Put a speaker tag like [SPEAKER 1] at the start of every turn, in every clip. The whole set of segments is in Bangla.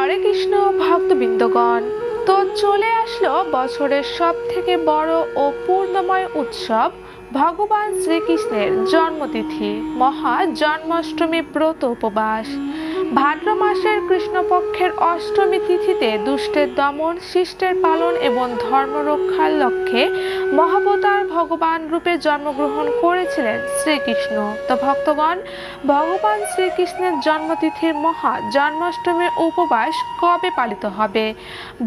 [SPEAKER 1] হরে কৃষ্ণ ভক্তবৃন্দগণ, তো চলে আসলো বছরের সব থেকে বড় ও পূর্ণময় উৎসব ভগবান শ্রীকৃষ্ণের জন্মতিথি মহা জন্মাষ্টমী ব্রত উপবাস। ভাদ্র মাসের কৃষ্ণপক্ষের অষ্টমী তিথিতে দুষ্টের দমন, শিষ্টের পালন এবং ধর্ম রক্ষার লক্ষ্যে মহাবতার ভগবান রূপে জন্মগ্রহণ করেছিলেন শ্রীকৃষ্ণ। তো ভক্তগণ, ভগবান শ্রীকৃষ্ণের জন্মতিথির মহা জন্মাষ্টমীর উপবাস কবে পালিত হবে?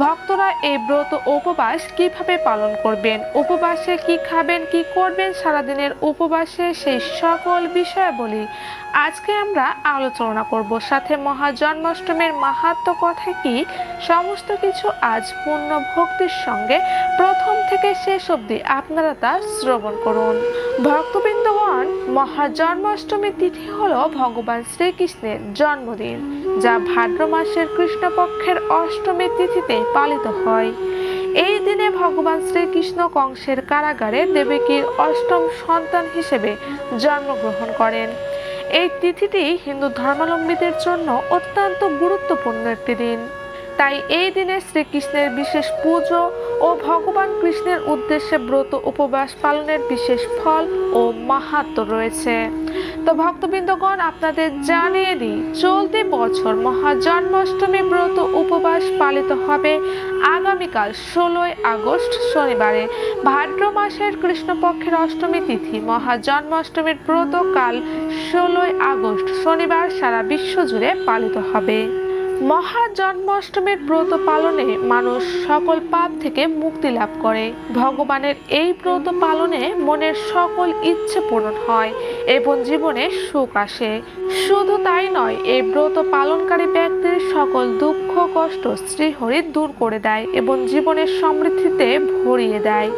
[SPEAKER 1] ভক্তরা এই ব্রত উপবাস কিভাবে পালন করবেন? উপবাসে কি খাবেন, কি করবেন সারাদিনের উপবাসে, সেই সকল বিষয়াবলী আজকে আমরা আলোচনা করব। সাথে মহা জন্মাষ্টমীর মাহাত্ম্য কথা কি, সমস্ত কিছু আজ পূর্ণ ভক্তির সঙ্গে প্রথম থেকে শেষ অবধি আপনারা তা শ্রবণ করুন। ভক্তবৃন্দগণ, মহা জন্মাষ্টমী তিথি হলো ভগবান শ্রীকৃষ্ণের জন্মদিন, যা ভাদ্র মাসের কৃষ্ণপক্ষের অষ্টমী তিথিতে পালিত হয়। এই দিনে ভগবান শ্রীকৃষ্ণ কংসের কারাগারে দেবকীর অষ্টম সন্তান হিসেবে জন্মগ্রহণ করেন। এই তিথিটি হিন্দু ধর্মাবলম্বীদের জন্য অত্যন্ত গুরুত্বপূর্ণ একটি দিন। তাই এই দিনে শ্রীকৃষ্ণের বিশেষ পুজো ও ভগবান কৃষ্ণের উদ্দেশ্যে ব্রত উপবাস পালনের বিশেষ ফল ও মাহাত্ম্য রয়েছে। তো ভক্তবৃন্দগণ, আপনাদের জানিয়ে দিই, চলতি বছর মহা জন্মাষ্টমী ব্রত উপবাস পালিত হবে আগামীকাল 16ই আগস্ট শনিবারে। ভাদ্র মাসের কৃষ্ণপক্ষের অষ্টমী তিথি মহা জন্মাষ্টমীর ব্রত কাল 16ই আগস্ট শনিবার সারা বিশ্ব জুড়ে পালিত হবে। মহা জন্মাষ্টমীর ব্রত পালনে মানুষ সকল পাপ থেকে মুক্তি লাভ করে। ভগবানের এই ব্রত পালনে মনের সকল ইচ্ছে পূরণ হয় এবং জীবনে সুখ আসে। শুধু তাই নয়, এই ব্রত পালনকারী ব্যক্তির সকল দুঃখ কষ্ট শ্রীহরি দূর করে দেয় এবং জীবনের সমৃদ্ধিতে ভরিয়ে দেয়।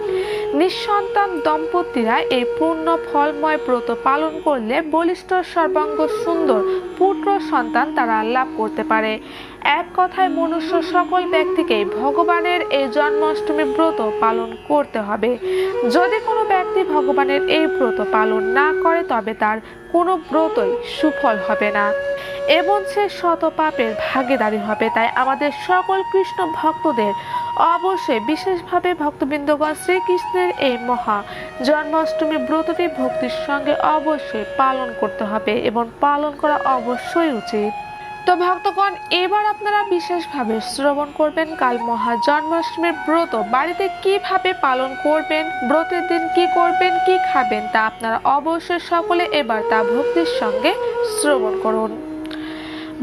[SPEAKER 1] নিঃসন্তান দম্পতিরা এই পূর্ণ ফলময় ব্রত পালন করলে বলিষ্ঠ সর্বাঙ্গ সুন্দর পুত্র সন্তান তারা লাভ করতে পারে। এক কথায় মনুষ্য সকল ব্যক্তিকে ভগবানের এই জন্মাষ্টমী ব্রত পালন করতে হবে। যদি কোনো ব্যক্তি ভগবানের এই ব্রত পালন না করে, তবে তার কোনো ব্রতই সুফল হবে না এবং সে শত পাপের ভাগীদারি হবে। তাই আমাদের সকল কৃষ্ণ ভক্তদের অবশ্যই বিশেষভাবে ভক্তবৃন্দগণ শ্রীকৃষ্ণের এই মহা জন্মাষ্টমী ব্রতটি ভক্তির সঙ্গে অবশ্যই পালন করতে হবে এবং পালন করা অবশ্যই উচিত। তো ভক্তগণ, এবার আপনারা বিশেষভাবে শ্রবণ করবেন কাল মহা জন্মাষ্টমীর ব্রত বাড়িতে কিভাবে পালন করবেন, ব্রতের দিন কি করবেন, কি খাবেন, তা আপনারা অবশ্যই সকলে এবার তা ভক্তির সঙ্গে শ্রবণ করুন।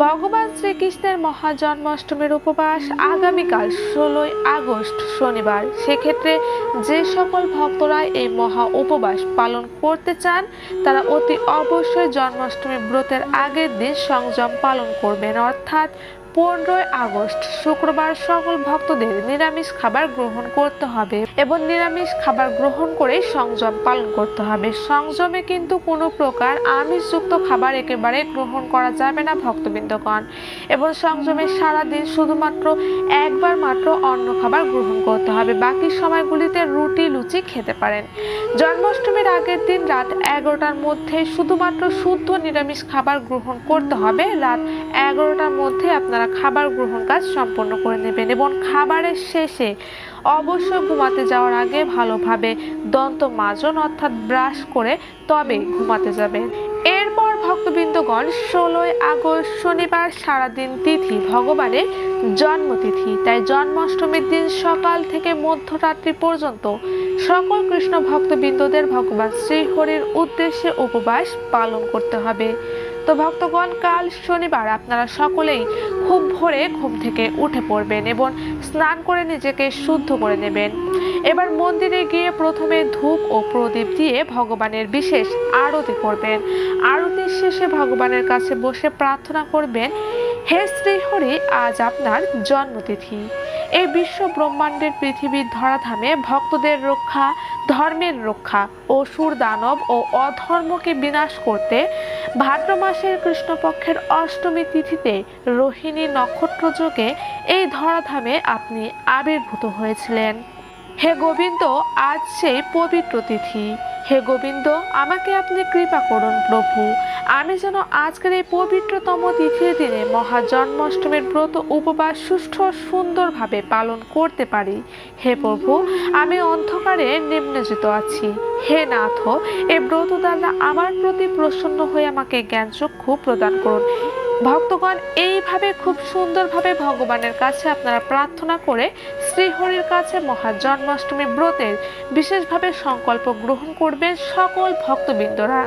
[SPEAKER 1] ভগবান শ্রীকৃষ্ণের মহা জন্মাষ্টমীর উপবাস আগামীকাল 16ই আগস্ট শনিবার। সেক্ষেত্রে যে সকল ভক্তরা এই মহা উপবাস পালন করতে চান, তারা অতি অবশ্যই জন্মাষ্টমী ব্রতের আগের দিন সংযম পালন করবেন। অর্থাৎ 15ই আগস্ট শুক্রবার সকল ভক্তদের নিরামিষ খাবার গ্রহণ করতে হবে এবং নিরামিষ খাবার গ্রহণ করে সংযম পালন করতে হবে। সংযমে কিন্তু কোনো প্রকার আমিষযুক্ত খাবার একেবারে গ্রহণ করা যাবে না ভক্তবৃন্দগণ, এবং সংযমে সারাদিন শুধুমাত্র একবার মাত্র অন্ন খাবার গ্রহণ করতে হবে। বাকি সময়গুলিতে রুটি লুচি খেতে পারেন। জন্মাষ্টমীর আগের দিন রাত 11টার মধ্যে শুধুমাত্র শুদ্ধ নিরামিষ খাবার গ্রহণ করতে হবে। রাত 11টার মধ্যে আপনারা খাবার গ্রহণ কাজ সম্পন্ন করে নেবেন এবং খাবারের শেষে অবশ্যই ঘুমাতে যাওয়ার আগে ভালোভাবে দন্ত মাজন অর্থাৎ ব্রাশ করে তবে ঘুমাতে যাবেন। এরপর ভক্তবৃন্দগণ, 16ই আগস্ট শনিবার সারাদিন তিথি ভগবানের জন্মতিথি। তাই জন্মাষ্টমীর দিন সকাল থেকে মধ্যরাত্রি পর্যন্ত সকল কৃষ্ণ ভক্তবৃন্দদের ভগবান শ্রীহরির উদ্দেশ্যে উপবাস পালন করতে হবে। তো ভক্তগণ, কাল শনিবার আপনারা সকলেই খুব ভোরে ঘুম থেকে উঠে পড়বেন এবং স্নান করে নিজেকে শুদ্ধ করে নেবেন। এবার মন্দিরে গিয়ে প্রথমে ধূপ ও প্রদীপ দিয়ে ভগবানের বিশেষ আরতি করবেন। আরতির শেষে ভগবানের কাছে বসে প্রার্থনা করবেন, হে শ্রীহরি, আজ আপনার জন্মতিথি। এই বিশ্ব ব্রহ্মাণ্ডের পৃথিবীর ধরাধামে ভক্তদের রক্ষা, ধর্মের রক্ষা, অসুর দানব ও অধর্মকে বিনাশ করতে ভাদ্র মাসের কৃষ্ণপক্ষের অষ্টমী তিথিতে রোহিণী নক্ষত্র যোগে এই ধরাধামে আপনি আবির্ভূত হয়েছিলেন। হে গোবিন্দ, আজ সেই পবিত্র তিথি। হে গোবিন্দ, আমাকে আপনি কৃপা করুন প্রভু, আমি যেন আজকের এই পবিত্রতম তিথির দিনে মহা জন্মাষ্টমীর ব্রত উপবাস সুষ্ঠু ও সুন্দরভাবে পালন করতে পারি। হে প্রভু, আমি অন্ধকারে নিমজ্জিত আছি। হে নাথ, এই ব্রত দ্বারা আমার প্রতি প্রসন্ন হয়ে আমাকে জ্ঞান চক্ষু প্রদান করুন। ভক্তগণ, এইভাবে খুব সুন্দরভাবে ভগবানের কাছে আপনারা প্রার্থনা করে শ্রীহরির কাছে মহা জন্মাষ্টমী ব্রতের বিশেষভাবে সংকল্প গ্রহণ করবেন সকল ভক্তবৃন্দরা।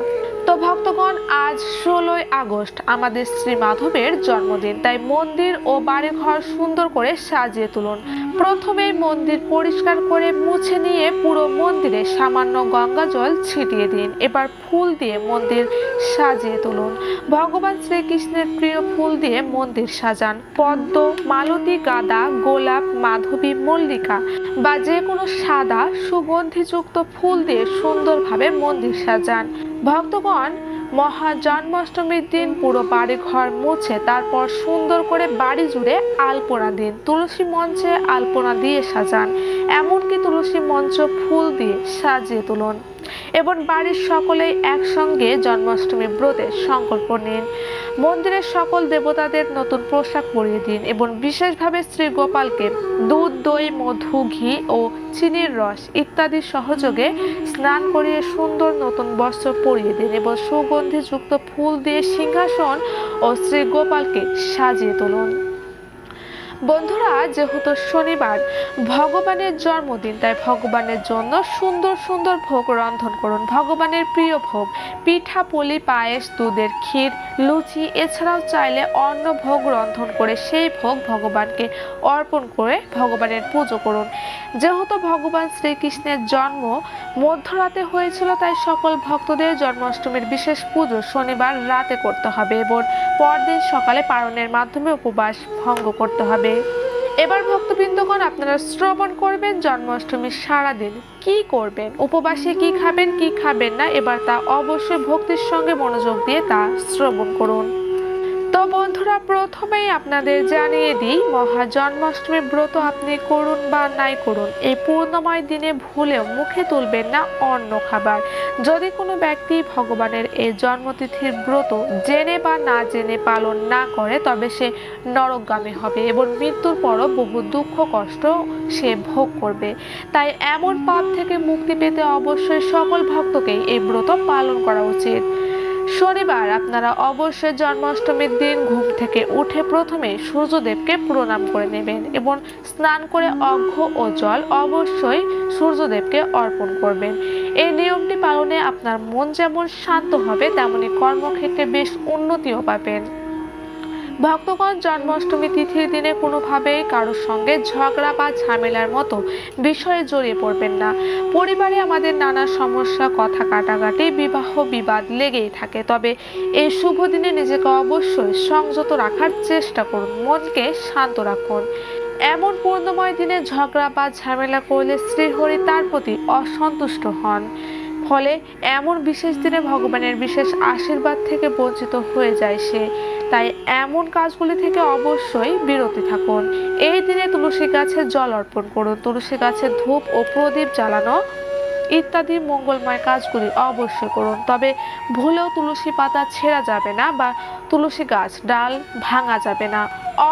[SPEAKER 1] তো ভক্তগণ, আজ 16ই আগস্ট আমাদের শ্রী মাধবের জন্মদিন, তাই মন্দির ও বাড়িঘর সুন্দর করে সাজিয়ে তুলুন। প্রথমে মন্দির পরিষ্কার করে মুছে নিয়ে পুরো মন্দিরে সামান্য গঙ্গা জল ছিটিয়ে দিন। এবার ফুল দিয়ে মন্দির সাজিয়ে তুলুন। ভগবান শ্রীকৃষ্ণের প্রিয় ফুল দিয়ে মন্দির সাজান। পদ্ম, মালতী, গাঁদা, গোলাপ, মাধবী, মল্লিকা বা যে কোনো সাদা সুগন্ধিযুক্ত ফুল দিয়ে সুন্দরভাবে মন্দির সাজান। ভক্তগণ, মহা জন্মাষ্টমীর দিন পুরো বাড়ি ঘর মুছে তারপর সুন্দর করে বাড়ি জুড়ে আলপনা দিন। তুলসী মঞ্চে আলপনা দিয়ে সাজান, এমনকি তুলসী মঞ্চ ফুল দিয়ে সাজিয়ে তুলুন। এবং বাড়ির সকলেই একসঙ্গে জন্মাষ্টমী ব্রতের সংকল্প নিন। মন্দিরের সকল দেবতাদের নতুন পোশাক পরিয়ে দিন এবং বিশেষভাবে শ্রী গোপালকে দুধ, দই, মধু, ঘি ও চিনির রস ইত্যাদি সহযোগে স্নান করিয়ে সুন্দর নতুন বস্ত্র পরিয়ে দিন এবং সুগন্ধিযুক্ত ফুল দিয়ে সিংহাসন ও শ্রী গোপালকে সাজিয়ে তুলুন। বন্ধুরা, যেহেতু শনিবার ভগবানের জন্মদিন, তাই ভগবানের জন্য সুন্দর সুন্দর ভোগ রন্ধন করুন। ভগবানের প্রিয় ভোগ পিঠা, পুলি, পায়েস, দুধের ক্ষীর, লুচি, এছাড়াও চাইলে অন্ন ভোগ রন্ধন করে সেই ভোগ ভগবানকে অর্পণ করে ভগবানের পুজো করুন। যেহেতু ভগবান শ্রীকৃষ্ণের জন্ম মধ্যরাতে হয়েছিল, তাই সকল ভক্তদের জন্মাষ্টমীর বিশেষ পুজো শনিবার রাতে করতে হবে এবং পরদিন সকালে পারণের মাধ্যমে উপবাস ভঙ্গ করতে হবে। এবার ভক্তবৃন্দগণ, আপনারা শ্রবণ করবেন জন্মাষ্টমীর সারাদিন কি করবেন, উপবাসে কি খাবেন কি খাবেন না, এবার তা অবশ্যই ভক্তির সঙ্গে মনোযোগ দিয়ে তা শ্রবণ করুন। তো বন্ধুরা, প্রথমেই আপনাদের জানিয়ে দিই, মহা জন্মাষ্টমীর ব্রত আপনি করুন বা নাই করুন, এই পূর্ণময় দিনে ভুলেও মুখে তুলবেন না অন্য খাবার। যদি কোনো ব্যক্তি ভগবানের এই জন্মতিথির ব্রত জেনে বা না জেনে পালন না করে, তবে সে নরকগামী হবে এবং মৃত্যুর পরও বহু দুঃখ কষ্ট সে ভোগ করবে। তাই এমন পাপ থেকে মুক্তি পেতে অবশ্যই সকল ভক্তকেই এই ব্রত পালন করা উচিত। শনিবার আপনারা অবশ্যই জন্মাষ্টমীর দিন ঘুম থেকে উঠে প্রথমে সূর্যদেবকে প্রণাম করে নেবেন এবং স্নান করে অর্ঘ্য ও জল অবশ্যই সূর্যদেবকে অর্পণ করবেন। এই নিয়মটি পালনে আপনার মন যেমন শান্ত হবে, তেমনি কর্মক্ষেত্রে বেশ উন্নতিও পাবেন। ভক্তগণ, জন্মাষ্টমী তিথির দিনে কোনোভাবেই কারোর সঙ্গে ঝগড়া বা ঝামেলার মতো বিষয়ে জড়িয়ে পড়বেন না। পরিবারে আমাদের নানা সমস্যা, কথা কাটাকাটি, বিবাহ বিবাদ লেগেই থাকে, তবে এই শুভ দিনে নিজেকে অবশ্যই সংযত রাখার চেষ্টা করুন, মনকে শান্ত রাখুন। এমন পূর্ণময় দিনে ঝগড়া বা ঝামেলা করলে শ্রীহরি তার প্রতি অসন্তুষ্ট হন, ফলে এমন বিশেষ দিনে ভগবানের বিশেষ আশীর্বাদ থেকে বঞ্চিত হয়ে যায় সে। তাই এমন কাজগুলি থেকে অবশ্যই বিরতি থাকুন। এই দিনে তুলসী গাছে জল অর্পণ করুন, তুলসী গাছে ধূপ ও প্রদীপ জ্বালানো ইত্যাদি মঙ্গলময় কাজগুলি অবশ্যই করুন। তবে ভুলেও তুলসী পাতা ছেঁড়া যাবে না বা তুলসী গাছ ডাল ভাঙা যাবে না।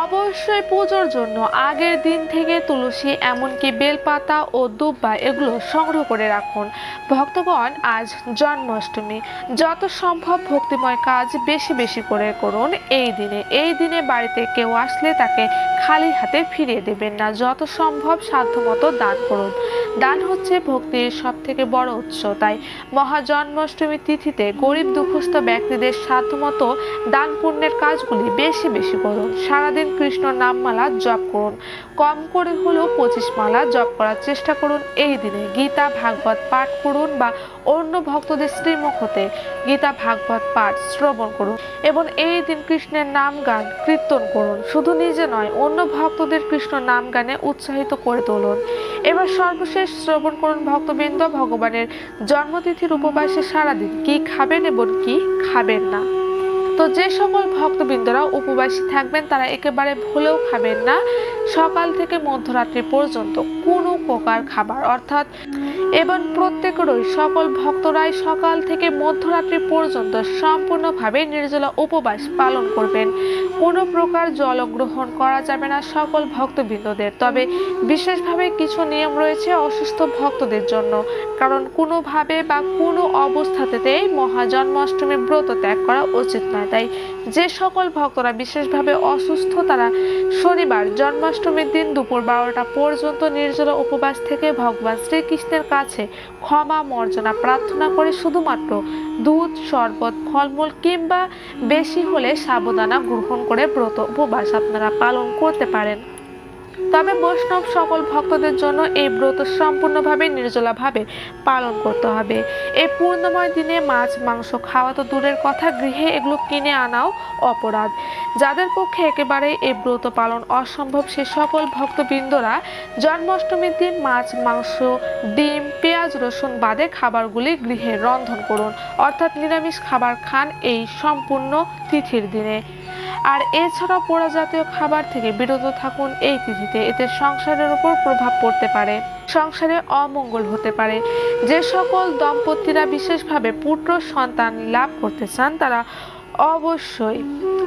[SPEAKER 1] অবশ্যই পুজোর জন্য আগের দিন থেকে তুলসী, এমনকি বেলপাতা ও দুব্বা এগুলো সংগ্রহ করে রাখুন। ভক্তগণ, আজ জন্মাষ্টমী, যত সম্ভব ভক্তিময় কাজ বেশি বেশি করে করুন। এই দিনে বাড়িতে কেউ আসলে তাকে খালি হাতে ফিরিয়ে দেবেন না। যত সম্ভব সাধ্যমতো দান করুন। দান হচ্ছে ভক্তির সব থেকে বড় উৎস। তাই মহা জন্মাষ্টমী তিথিতে গরিব দুঃখস্থ ব্যক্তিদের সাধ্যমতো দান পুণ্যের কাজগুলি বেশি বেশি করুন। সারাদিন কৃষ্ণ নামমালা জপ করুন, কম করে হলেও 25 মালা জপ করার চেষ্টা করুন। এই দিনে গীতা ভাগবত পাঠ করুন বা অন্য ভক্তদের শ্রীমুখ হতে গীতা ভাগবত পাঠ শ্রবণ করুন এবং এই দিন কৃষ্ণের নাম গান কীর্তন করুন। শুধু নিজে নয়, অন্য ভক্তদের কৃষ্ণ নাম গানে উৎসাহিত করে তুলুন। এবার সর্বশেষ শ্রবণ করুন ভক্তবৃন্দ, ভগবানের জন্মতিথির উপবাসে সারাদিন কি খাবেন এবং কি খাবেন না। তো যে সকল ভক্তবৃন্দরা উপবাসী থাকবেন, তারা একেবারে ভুলেও খাবেন না সকাল থেকে মধ্যরাত্রি পর্যন্ত কোনো প্রকার খাবার অর্থাৎ এবং প্রত্যেকেরই সকল ভক্তরাই সকাল থেকে মধ্যরাত্রি পর্যন্ত সম্পূর্ণভাবে নির্জলা উপবাস পালন করবেন। কোনো প্রকার জল গ্রহণ করা যাবে না সকল ভক্তবৃন্দদের। তবে বিশেষভাবে কিছু নিয়ম রয়েছে অসুস্থ ভক্তদের জন্য, কারণ কোনোভাবে বা কোনো অবস্থাতেই মহাজন্মাষ্টমীর ব্রত ত্যাগ করা উচিত নয়। তাই যে সকল ভক্তরা বিশেষভাবে অসুস্থ তারা শনিবার জন্মাষ্টমীর দিন দুপুর 12টা পর্যন্ত নির্জলা উপবাস থেকে ভগবান শ্রীকৃষ্ণের কাছে ক্ষমা মর্জনা প্রার্থনা করে শুধুমাত্র দুধ, শরবত, ফলমূল কিংবা বেশি হলে সাবুদানা গ্রহণ করে ব্রত উপবাস আপনারা পালন করতে পারেন। তবে বৈষ্ণব সকল ভক্তদের জন্য এই ব্রত সম্পূর্ণভাবে নির্জলাভাবে পালন করতে হবে। এই পূর্ণময় দিনে মাছ মাংস খাওয়া তো দূরের কথা, গৃহে এগুলো কিনে আনাও অপরাধ। যাদের পক্ষে একেবারে এই ব্রত পালন অসম্ভব সে সকল ভক্তবৃন্দরা জন্মাষ্টমীর দিন মাছ মাংস ডিম পেঁয়াজ রসুন বাদে খাবারগুলি গৃহে রন্ধন করুন, অর্থাৎ নিরামিষ খাবার খান এই সম্পূর্ণ তিথির দিনে। আর এছাড়া পোড়া জাতীয় খাবার থেকে বিরত থাকুন এই তিথিতে। এতে সংসারের উপর প্রভাব পড়তে পারে, সংসারে অমঙ্গল হতে পারে। যে সকল দম্পতিরা বিশেষভাবে পুত্র সন্তান লাভ করতে চান তারা অবশ্যই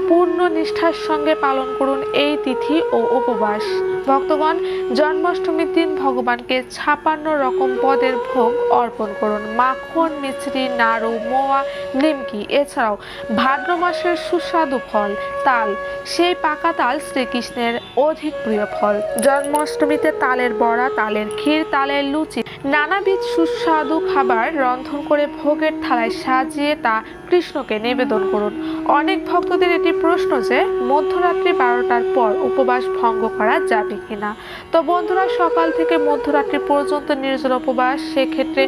[SPEAKER 1] পূর্ণ নিষ্ঠার সঙ্গে পালন করুন এই তিথি ও উপবাস। ভক্তগণ, জন্মাষ্টমীর দিন ভগবানকে 56 রকম পদের ভোগ অর্পণ করুন। মাখন, মিছরি, নাড়ু, মোয়া, নিমকি, এছাড়াও ভাদ্র মাসের সুস্বাদু ফল তাল, সেই পাকা তাল শ্রীকৃষ্ণের অধিক প্রিয় ফল। জন্মাষ্টমীতে তালের বড়া, তালের ক্ষীর, তালের লুচি নানাবিধ সুস্বাদু খাবার রন্ধন করে ভোগের থালায় সাজিয়ে তা কৃষ্ণকে নিবেদন করুন। অনেক ভক্তদের এটি প্রশ্ন যে মধ্যরাত্রি 12টার পর উপবাস ভঙ্গ করা যাবে কিনা। তো বন্ধুরা, সকাল থেকে মধ্যরাত্রি পর্যন্ত নির্জল উপবাস, সেক্ষেত্রে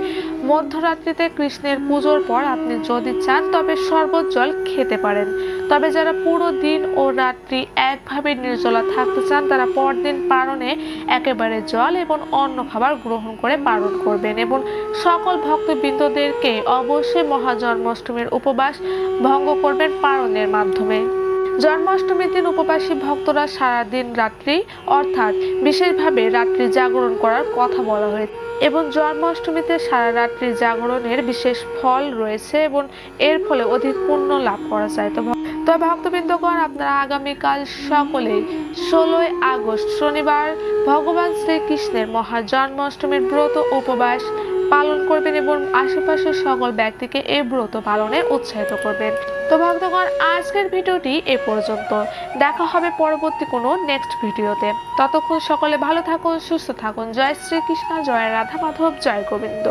[SPEAKER 1] মধ্যরাত্রিতে কৃষ্ণের পুজোর পর আপনি যদি চান তবে শরবত জল খেতে পারেন। তবে যারা পুরো দিন ও রাত্রি একভাবে নির্জলা থাকতে চান তারা পরদিন পারণে একেবারে জল এবং অন্য খাবার গ্রহণ করে পালন করবেন। এবং সকল ভক্তবৃন্দদেরকে অবশ্যই মহাজন্মাষ্টমীর উপবাস ভঙ্গ করবেন পারণের মাধ্যমে। জন্মাষ্টমীর দিন উপবাসী ভক্তরা সারাদিন রাত্রি অর্থাৎ বিশেষভাবে রাত্রি জাগরণ করার কথা বলা হয়েছে এবং জন্মাষ্টমীতে সারা রাত্রি জাগরণের বিশেষ ফল রয়েছে এবং এর ফলে অধিক পুণ্য লাভ করা যায়। তো ভক্তবৃন্দগণ, আপনারা আগামীকাল সকলেই 16ই আগস্ট শনিবার ভগবান শ্রীকৃষ্ণের মহাজন্মাষ্টমীর ব্রত উপবাস পালন করবেন এবং আশেপাশের সকল ব্যক্তিকে এই ব্রত পালনে উৎসাহিত করবেন। তো ভক্তগণ, আজকের ভিডিওটি এ পর্যন্ত। দেখা হবে পরবর্তী কোনো নেক্সট ভিডিওতে। ততক্ষণ সকলে ভালো থাকুন, সুস্থ থাকুন। জয় শ্রীকৃষ্ণ, জয় রাধা মাধব, জয় গোবিন্দ।